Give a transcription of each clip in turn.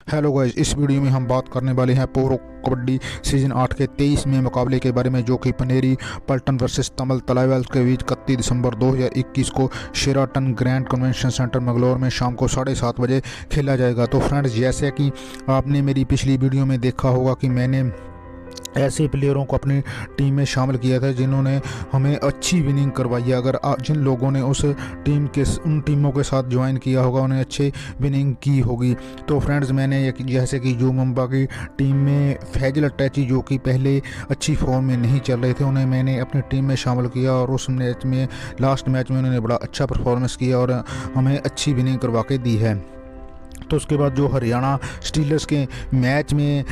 Hello guys, इस video में हम बात करने वाले हैं प्रो कबड्डी सीजन 8 के 23वें मुकाबले के बारे में, जो कि पनेरी पल्टन वर्सेस तमिल तलाइवाल के बीच 31 दिसंबर 2021 को Sheraton grand convention centre Mangalore में शाम को 7:30 बजे खेला जाएगा। तो फ्रेंड्स, जैसे कि आपने मेरी पिछली वीडियो में देखा होगा कि मैंने ऐसे प्लेयरों को अपनी टीम में शामिल किया था जिन्होंने हमें अच्छी विनिंग करवाई है। अगर जिन लोगों ने उन टीमों के साथ ज्वाइन किया होगा उन्हें अच्छी विनिंग की होगी। तो फ्रेंड्स, मैंने जैसे कि जो मुंबा की टीम में फैजल अटैची, जो कि पहले अच्छी फॉर्म में नहीं चल रहे थे, उन्हें मैंने अपनी टीम में शामिल किया और उस मैच में लास्ट मैच में उन्होंने बड़ा अच्छा परफॉर्मेंस किया और हमें अच्छी विनिंग करवा के दी है। तो उसके बाद जो हरियाणा स्टीलर्स के मैच में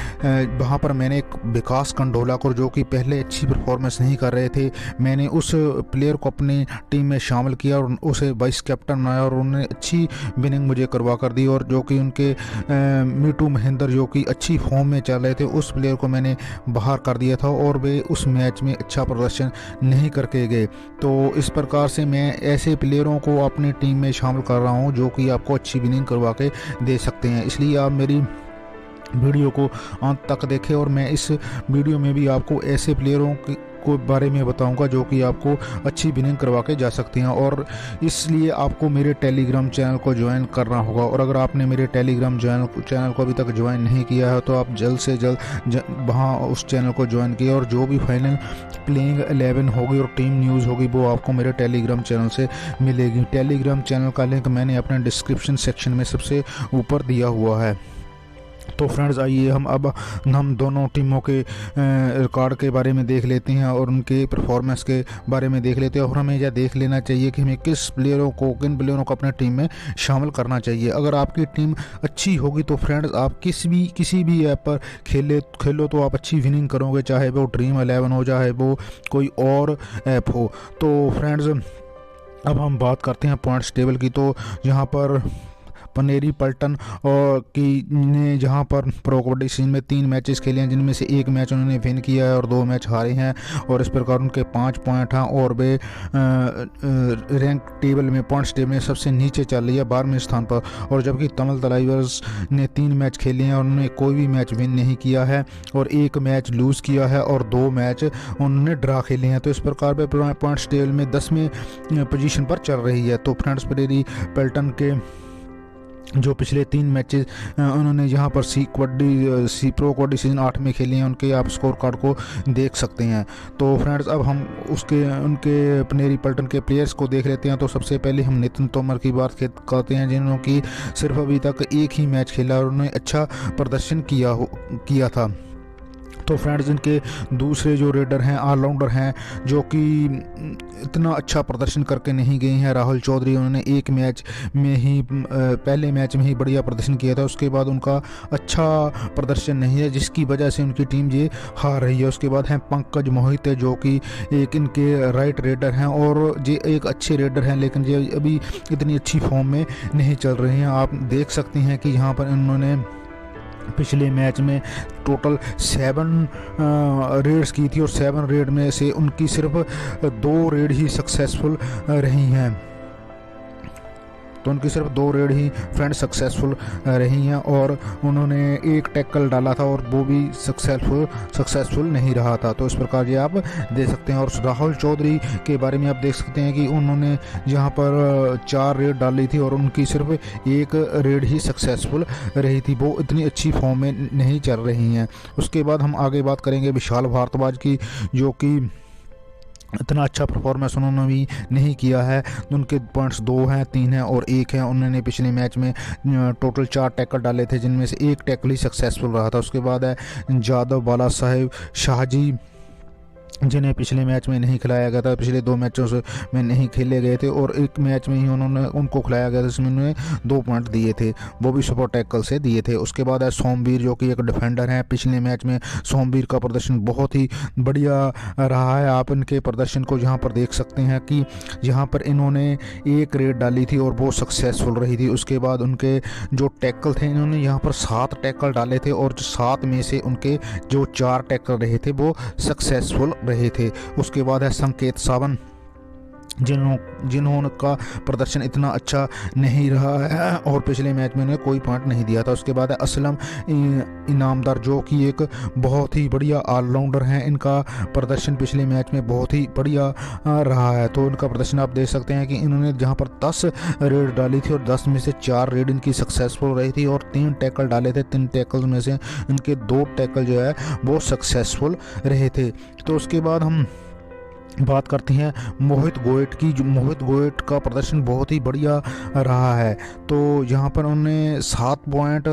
वहाँ पर मैंने एक विकास कंडोला को, जो कि पहले अच्छी परफॉर्मेंस नहीं कर रहे थे, मैंने उस प्लेयर को अपनी टीम में शामिल किया और उसे वाइस कैप्टन बनाया और उन्हें अच्छी विनिंग मुझे करवा कर दी। और जो कि उनके मीटू महेंद्र, जो कि अच्छी फॉर्म में चल रहे थे, उस प्लेयर को मैंने बाहर कर दिया था और वे उस मैच में अच्छा प्रदर्शन नहीं करके गए। तो इस प्रकार से मैं ऐसे प्लेयरों को अपनी टीम में शामिल कर रहा हूँ जो कि आपको अच्छी विनिंग करवा के दे सकते हैं। इसलिए आप मेरी वीडियो को अंत तक देखें और मैं इस वीडियो में भी आपको ऐसे प्लेयरों को बारे में बताऊंगा जो कि आपको अच्छी विनिंग करवा के जा सकते हैं। और इसलिए आपको मेरे टेलीग्राम चैनल को ज्वाइन करना होगा। और अगर आपने मेरे टेलीग्राम चैनल को अभी तक ज्वाइन नहीं किया है तो आप जल्द से जल्द वहाँ उस चैनल को ज्वाइन किए और जो भी फाइनल प्लेइंग 11 होगी और टीम न्यूज़ होगी वो आपको मेरे टेलीग्राम चैनल से मिलेगी। टेलीग्राम चैनल का लिंक मैंने अपने डिस्क्रिप्शन सेक्शन में सबसे ऊपर दिया हुआ है। तो फ्रेंड्स, आइए हम दोनों टीमों के रिकॉर्ड के बारे में देख लेते हैं और उनके परफॉर्मेंस के बारे में देख लेते हैं। और हमें यह देख लेना चाहिए कि हमें किन प्लेयरों को अपने टीम में शामिल करना चाहिए। अगर आपकी टीम अच्छी होगी तो फ्रेंड्स, आप किसी भी ऐप पर खेलो तो आप अच्छी विनिंग करोगे, चाहे वो ड्रीम 11 हो, चाहे वो कोई और ऐप हो। तो फ्रेंड्स, अब हम बात करते हैं पॉइंट्स टेबल की। तो यहाँ पर पनेरी पल्टन और ने जहां पर प्रो कबड्डी सीजन में 3 मैचेस खेले हैं, जिनमें से 1 मैच उन्होंने विन किया है और 2 मैच हारे हैं और इस प्रकार उनके 5 पॉइंट हैं और वे रैंक टेबल में पॉइंट्स टेबल में सबसे नीचे चल रही है 12वें स्थान पर। और जबकि तमिल तलाइवर्स ने 3 मैच खेले हैं और उन्होंने कोई भी मैच विन नहीं किया है और 1 मैच लूज़ किया है और 2 मैच उन्होंने ड्रा खेले हैं। तो इस प्रकार वे पॉइंट्स टेबल में 10वें पोजीशन पर चल रही है। तो फ्रेंड्स, पनेरी पल्टन के जो पिछले 3 मैचेस उन्होंने यहाँ पर प्रो कबड्डी सीजन 8 में खेले हैं, उनके आप स्कोर कार्ड को देख सकते हैं। तो फ्रेंड्स, अब हम उनके पनेरी पल्टन के प्लेयर्स को देख लेते हैं। तो सबसे पहले हम नितिन तोमर की बात करते हैं, जिन्होंने सिर्फ अभी तक 1 ही मैच खेला और उन्होंने अच्छा प्रदर्शन किया था। तो फ्रेंड्स, इनके दूसरे जो रेडर हैं, ऑलराउंडर हैं, जो कि इतना अच्छा प्रदर्शन करके नहीं गए हैं, राहुल चौधरी। उन्होंने पहले मैच में ही बढ़िया प्रदर्शन किया था, उसके बाद उनका अच्छा प्रदर्शन नहीं है, जिसकी वजह से उनकी टीम ये हार रही है। उसके बाद हैं पंकज मोहित, जो कि एक इनके राइट रेडर हैं और ये एक अच्छे रेडर हैं, लेकिन ये अभी इतनी अच्छी फॉर्म में नहीं चल रहे हैं। आप देख सकते हैं कि यहाँ पर इन्होंने पिछले मैच में टोटल 7 रेड्स की थी और 7 रेड में से उनकी सिर्फ 2 रेड ही सक्सेसफुल रही हैं। तो उनकी सिर्फ 2 रेड ही फ्रेंड्स सक्सेसफुल रही हैं और उन्होंने 1 टैकल डाला था और वो भी सक्सेसफुल नहीं रहा था। तो इस प्रकार ये आप देख सकते हैं। और राहुल चौधरी के बारे में आप देख सकते हैं कि उन्होंने जहां पर 4 रेड डाली थी और उनकी सिर्फ 1 रेड ही सक्सेसफुल रही थी, वो इतनी अच्छी फॉर्म में नहीं चल रही हैं। उसके बाद हम आगे बात करेंगे विशाल भारद्वाज की, जो कि इतना अच्छा परफॉर्मेंस उन्होंने भी नहीं किया है। उनके पॉइंट्स 2 हैं, 3 हैं और 1 है। उन्होंने पिछले मैच में टोटल 4 टैकल डाले थे, जिनमें से 1 टैकल ही सक्सेसफुल रहा था। उसके बाद है जादव बाला साहेब शाहजी, जिन्हें पिछले मैच में नहीं खिलाया गया था, पिछले 2 मैचों से में नहीं खेले गए थे और 1 मैच में ही उनको खिलाया गया था, जिसमें उन्होंने 2 पॉइंट दिए थे, वो भी सुपर टैकल से दिए थे। उसके बाद है सोमवीर, जो कि एक डिफेंडर है। पिछले मैच में सोमवीर का प्रदर्शन बहुत ही बढ़िया रहा है। आप इनके प्रदर्शन को यहाँ पर देख सकते हैं कि यहाँ पर इन्होंने 1 रेड डाली थी और वो सक्सेसफुल रही थी। उसके बाद उनके जो टैकल थे, इन्होंने यहाँ पर 7 टैकल डाले थे और 7 में से उनके जो 4 टैकल रहे थे वो सक्सेसफुल रहे थे। उसके बाद है संकेत सावन, जिन्होंने प्रदर्शन इतना अच्छा नहीं रहा है और पिछले मैच में उन्हें कोई पॉइंट नहीं दिया था। उसके बाद है असलम इनामदार, जो कि एक बहुत ही बढ़िया ऑलराउंडर हैं। इनका प्रदर्शन पिछले मैच में बहुत ही बढ़िया रहा है। तो इनका प्रदर्शन आप देख सकते हैं कि इन्होंने जहां पर 10 रेड डाली थी और 10 में से 4 रेड इनकी सक्सेसफुल रही थी और 3 टैकल डाले थे। 3 टैकल में से इनके 2 टैकल जो है वो सक्सेसफुल रहे थे। तो उसके बाद हम बात करते हैं मोहित गोयट की। जो मोहित गोयट का प्रदर्शन बहुत ही बढ़िया रहा है। तो यहाँ पर उन्होंने 7 पॉइंट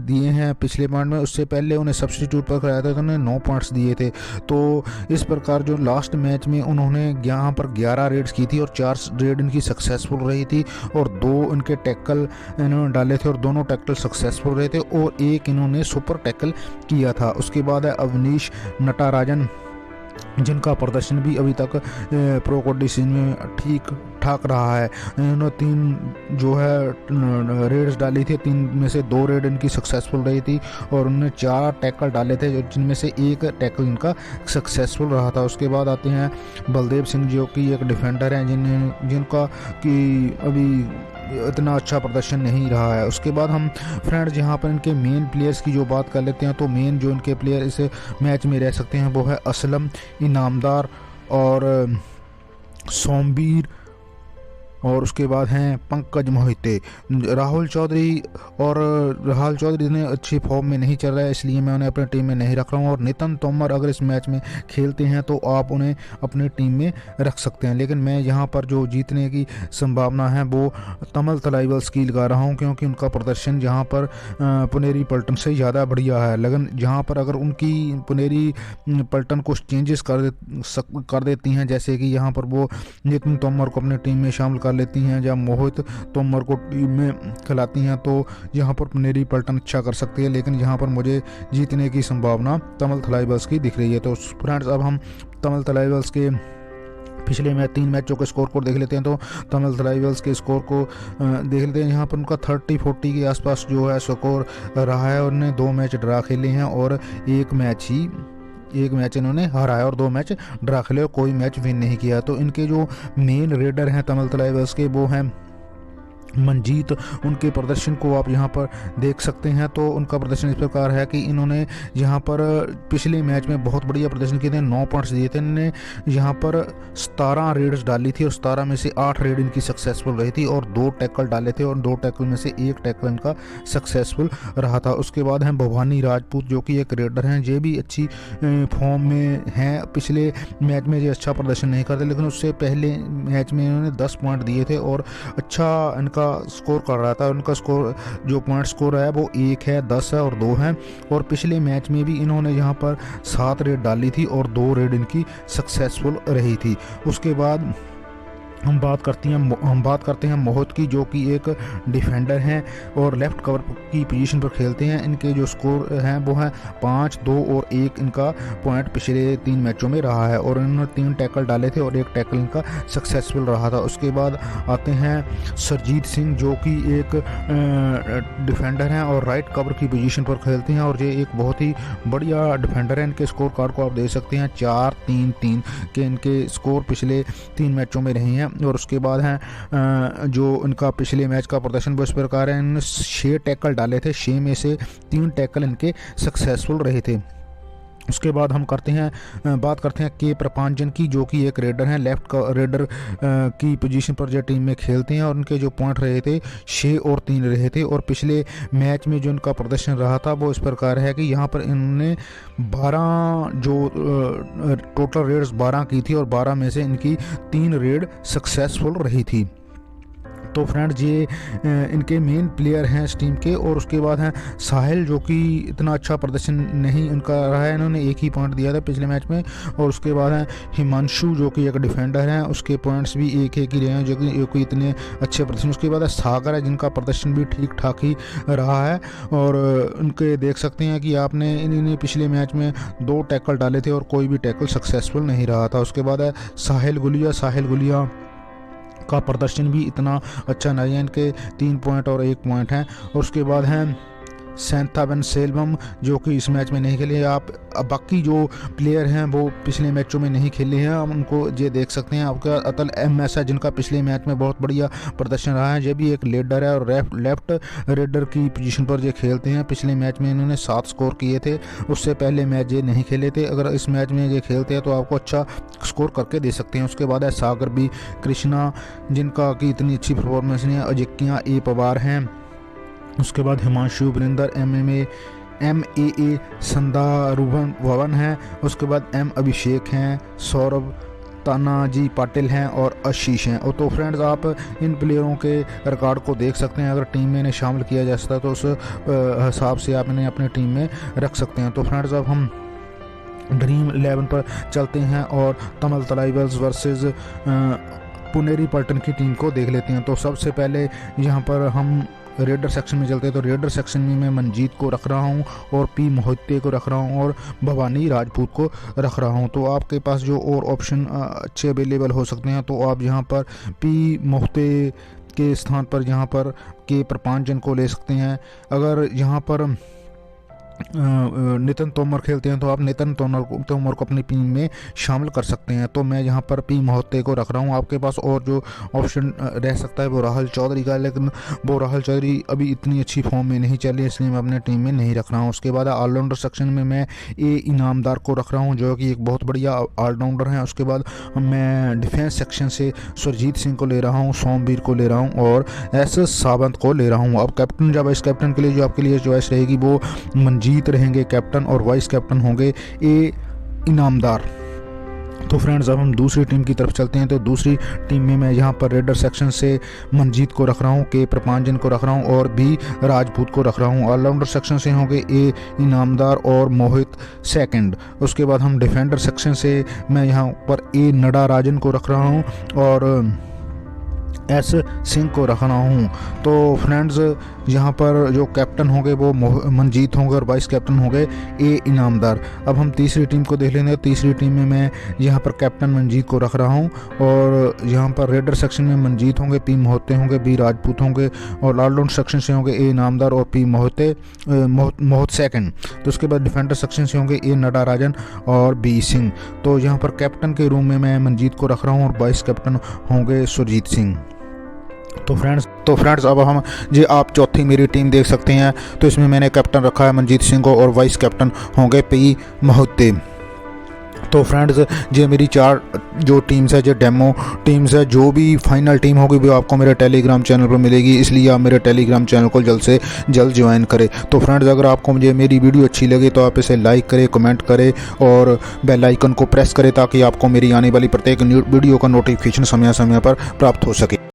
दिए हैं पिछले पॉइंट में। उससे पहले उन्हें सब्स्टिट्यूट पर कराया था तो उन्हें 9 पॉइंट्स दिए थे। तो इस प्रकार जो लास्ट मैच में उन्होंने यहाँ पर 11 रेड्स की थी और 4 रेड इनकी सक्सेसफुल रही थी और 2 इनके टैकल इन्होंने डाले थे और दोनों टैकल सक्सेसफुल रहे थे और एक इन्होंने सुपर टैकल किया था। उसके बाद है अवनीश नटराजन, जिनका प्रदर्शन भी अभी तक प्रो कबड्डी सीन में ठीक ठाक रहा है। इन्होंने 3 जो है रेड्स डाली थी, 3 में से 2 रेड इनकी सक्सेसफुल रही थी और उन्होंने 4 टैकल डाले थे जिनमें से एक टैकल इनका सक्सेसफुल रहा था। उसके बाद आते हैं बलदेव सिंह, जो कि एक डिफेंडर हैं जिनका कि अभी इतना अच्छा प्रदर्शन नहीं रहा है। उसके बाद हम फ्रेंड्स यहाँ पर इनके मेन प्लेयर्स की जो बात कर लेते हैं, तो मेन जो इनके प्लेयर इस मैच में रह सकते हैं वो है असलम इनामदार और सोमबीर, और उसके बाद हैं पंकज मोहिते। राहुल चौधरी ने अच्छी फॉर्म में नहीं चल रहा है, इसलिए मैं उन्हें अपनी टीम में नहीं रख रहा हूँ। और नितिन तोमर अगर इस मैच में खेलते हैं तो आप उन्हें अपनी टीम में रख सकते हैं, लेकिन मैं यहाँ पर जो जीतने की संभावना है वो तमल तलाईवाल्स की लगा रहा हूँ, क्योंकि उनका प्रदर्शन यहाँ पर पुनेरी पल्टन से ज़्यादा बढ़िया है। लेकिन जहाँ पर अगर उनकी पुनेरी पल्टन कुछ चेंजेस कर देती हैं, जैसे कि यहाँ पर वो नितिन तोमर को अपनी टीम में शामिल लेती हैं या मोहित तोमर को टीम में खिलाती हैं, तो यहाँ पर पुनेरी पल्टन अच्छा कर सकती है। लेकिन यहाँ पर मुझे जीतने की संभावना तमल तलाईवाल्स की दिख रही है। तो फ्रेंड्स अब हम तमल तलाईवाल्स के पिछले 3 मैचों के स्कोर को देख लेते हैं। तो तमल तलाईवाल्स के स्कोर को देख लेते हैं। यहाँ पर उनका 30-40 के आसपास जो है स्कोर रहा है। उन्होंने 2 मैच ड्रा खेले हैं और एक मैच इन्होंने हारा है और 2 मैच ड्रा खेले और कोई मैच विन नहीं किया। तो इनके जो मेन रेडर हैं तमल तलाईवाल्स के वो हैं मंजीत। उनके प्रदर्शन को आप यहाँ पर देख सकते हैं। तो उनका प्रदर्शन इस प्रकार है कि इन्होंने यहाँ पर पिछले मैच में बहुत बढ़िया प्रदर्शन किए थे, 9 पॉइंट्स दिए थे। इन्होंने यहाँ पर 17 रेड्स डाली थी और 17 में से 8 रेड इनकी सक्सेसफुल रही थी और 2 टैकल डाले थे और 2 टैकल में से एक टैकल इनका सक्सेसफुल रहा था। उसके बाद हैं भवानी राजपूत, जो कि एक रेडर हैं। ये भी अच्छी फॉर्म में हैं। पिछले मैच में ये अच्छा प्रदर्शन नहीं करते, लेकिन उससे पहले मैच में इन्होंने 10 पॉइंट दिए थे और अच्छा इनका स्कोर कर रहा था। उनका स्कोर जो पॉइंट स्कोर है वो 1 है, 10 है और 2 है। और पिछले मैच में भी इन्होंने यहाँ पर 7 रेड डाली थी और 2 रेड इनकी सक्सेसफुल रही थी। उसके बाद हम बात करते हैं मोहित की, जो कि एक डिफेंडर हैं और लेफ्ट कवर की पोजीशन पर खेलते हैं। इनके जो स्कोर हैं वो है 5, 2 और 1 इनका पॉइंट पिछले 3 मैचों में रहा है और इन्होंने 3 टैकल डाले थे और 1 टैकल इनका सक्सेसफुल रहा था। उसके बाद आते हैं सरजीत सिंह, जो कि एक डिफेंडर हैं और राइट कवर की पोजीशन पर खेलते हैं और ये एक बहुत ही बढ़िया डिफेंडर है। इनके स्कोर कार्ड को आप देख सकते हैं, 4, 3, 3 के इनके स्कोर पिछले 3 मैचों में रहे हैं। और उसके बाद हैं जो इनका पिछले मैच का प्रदर्शन वो इस प्रकार है। इन्होंने 6 टैकल डाले थे, 6 में से 3 टैकल इनके सक्सेसफुल रहे थे। उसके बाद हम बात करते हैं के प्रपांजन की, जो कि एक रेडर हैं। लेफ्ट का रेडर की पोजीशन पर जो टीम में खेलते हैं और उनके जो पॉइंट रहे थे 6 और 3 रहे थे। और पिछले मैच में जो इनका प्रदर्शन रहा था वो इस प्रकार है कि यहाँ पर इन्होंने 12 जो टोटल रेड्स 12 की थी और 12 में से इनकी 3 रेड सक्सेसफुल रही थी। तो फ्रेंड्स ये इनके मेन प्लेयर हैं इस टीम के। और उसके बाद हैं साहिल, जो कि इतना अच्छा प्रदर्शन नहीं उनका रहा है, इन्होंने 1 ही पॉइंट दिया था पिछले मैच में। और उसके बाद हैं हिमांशु, जो कि एक डिफेंडर हैं, उसके पॉइंट्स भी 1-1 ही रहे हैं, जो कि इतने अच्छे प्रदर्शन। उसके बाद है सागर है, जिनका प्रदर्शन भी ठीक ठाक ही रहा है और उनके देख सकते हैं कि आपने इन्होंने पिछले मैच में 2 टैकल डाले थे और कोई भी टैकल सक्सेसफुल नहीं रहा था। उसके बाद है साहिल गुलिया का प्रदर्शन भी इतना अच्छा नहीं है, इनके 3 पॉइंट और 1 पॉइंट हैं। और उसके बाद हैं सैंथावन सेल्वम जो कि इस मैच में नहीं खेले। आप बाकी जो प्लेयर हैं वो पिछले मैचों में नहीं खेले हैं, हम उनको ये देख सकते हैं। आपका अतल एम मैसा जिनका पिछले मैच में बहुत बढ़िया प्रदर्शन रहा है, ये भी एक लीडर है और लेफ्ट रेडर की पोजीशन पर ये खेलते हैं। पिछले मैच में इन्होंने 7 स्कोर किए थे, उससे पहले मैच ये नहीं खेले थे। अगर इस मैच में ये खेलते हैं तो आपको अच्छा स्कोर करके दे सकते हैं। उसके बाद है सागर बी कृष्णा जिनका की इतनी अच्छी परफॉर्मेंस नहीं है। अजिंक्या ए पवार हैं। उसके बाद हिमांशु वरिंदर MMA संदारुभन भवन है। उसके बाद M अभिषेक हैं, सौरभ तानाजी पाटिल हैं और आशीष हैं। और तो फ्रेंड्स आप इन प्लेयरों के रिकॉर्ड को देख सकते हैं। अगर टीम में इन्हें शामिल किया जा सकता है तो उस हिसाब से आप इन्हें अपनी टीम में रख सकते हैं। तो फ्रेंड्स अब हम ड्रीम 11 पर चलते हैं और तमिल तलाइवल्स वर्सेस पुनेरी पल्टन की टीम को देख लेते हैं। तो सबसे पहले यहाँ पर हम रेडर सेक्शन में चलते हैं। तो रेडर सेक्शन में मैं मंजीत को रख रहा हूँ और पी मोहिते को रख रहा हूँ और भवानी राजपूत को रख रहा हूँ। तो आपके पास जो और ऑप्शन अच्छे अवेलेबल हो सकते हैं तो आप यहाँ पर पी मोहिते के स्थान पर यहाँ पर के प्रपांजन को ले सकते हैं। अगर यहाँ पर नितिन तोमर खेलते हैं तो आप नितिन तोमर को अपनी टीम में शामिल कर सकते हैं। तो मैं यहाँ पर पी मोहिते को रख रहा हूँ। आपके पास और जो ऑप्शन रह सकता है वो राहुल चौधरी का, लेकिन वो राहुल चौधरी अभी इतनी अच्छी फॉर्म में नहीं चली, इसलिए मैं अपने टीम में नहीं रख रहा हूँ। उसके बाद ऑलराउंडर सेक्शन में मैं ए इनामदार को रख रहा हूँ जो कि एक बहुत बढ़िया ऑलराउंडर है। उसके बाद मैं डिफेंस सेक्शन से सुरजीत सिंह को ले रहा हूँ, सोमवीर को ले रहा हूँ और एस सावंत को ले रहा हूँ। अब कैप्टन या वाइस कैप्टन के लिए जो आपके लिए चॉइस रहेगी वो मंजीत रहेंगे कैप्टन और वाइस कैप्टन होंगे ए इनामदार। तो फ्रेंड्स अब हम दूसरी टीम की तरफ चलते हैं। तो दूसरी टीम में मैं यहाँ पर रेडर सेक्शन से मंजीत को रख रहा हूँ, के प्रपांजन को रख रहा हूँ और बी राजपूत को रख रहा हूँ। ऑलराउंडर सेक्शन से होंगे ए इनामदार और मोहित सेकंड। उसके बाद हम डिफेंडर सेक्शन से मैं यहाँ पर ए नटराजन को रख रहा हूँ और एस सिंह को रखना हूँ। तो फ्रेंड्स यहाँ पर जो कैप्टन होंगे वो मंजीत होंगे और वाइस कैप्टन होंगे ए इनामदार। अब हम तीसरी टीम को देख लेंगे। तीसरी टीम में मैं यहाँ पर कैप्टन मंजीत को रख रहा हूँ और यहाँ पर रेडर सेक्शन में मंजीत होंगे, पी मोहिते होंगे, बी राजपूत होंगे और ऑलराउंड सेक्शन से होंगे ए इनामदार और पी मोहित सेकंड। तो उसके बाद डिफेंडर सेक्शन से होंगे ए नटराजन और बी सिंह। तो यहाँ पर कैप्टन के रूम में मैं मंजीत को रख रहा हूँ और वाइस कैप्टन होंगे सुरजीत सिंह। तो फ्रेंड्स अब हम जी आप चौथी मेरी टीम देख सकते हैं। तो इसमें मैंने कैप्टन रखा है मंजीत सिंह को और वाइस कैप्टन होंगे पी मोहिते। तो फ्रेंड्स ये मेरी 4 जो टीम्स है, जो डेमो टीम्स है, जो भी फाइनल टीम होगी वो आपको मेरे टेलीग्राम चैनल पर मिलेगी, इसलिए आप मेरे टेलीग्राम चैनल को जल्द से जल्द ज्वाइन करें। तो फ्रेंड्स अगर आपको मुझे मेरी वीडियो अच्छी लगे तो आप इसे लाइक करें, कमेंट करें और बेल आइकन को प्रेस करें ताकि आपको मेरी आने वाली प्रत्येक वीडियो का नोटिफिकेशन समय समय पर प्राप्त हो सके।